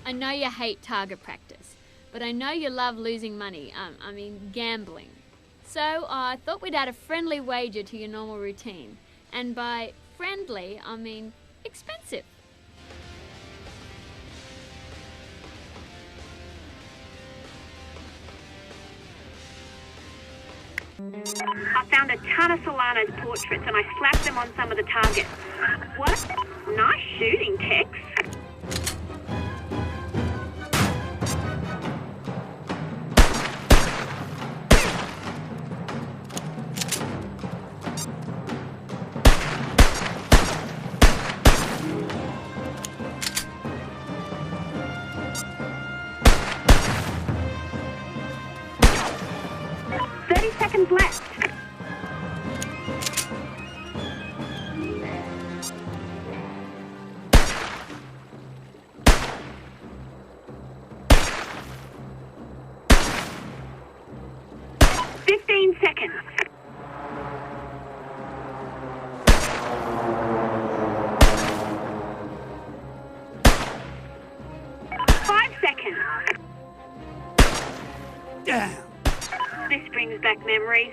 I know you hate target practice, but I know you love losing money, gambling. So I thought we'd add a friendly wager to your normal routine. And by friendly, I mean expensive. I found a ton of Solano's portraits and I slapped them on some of the targets. What? Nice shooting, Tex. Seconds left. Seconds. 5 seconds. Damn. This brings back memories.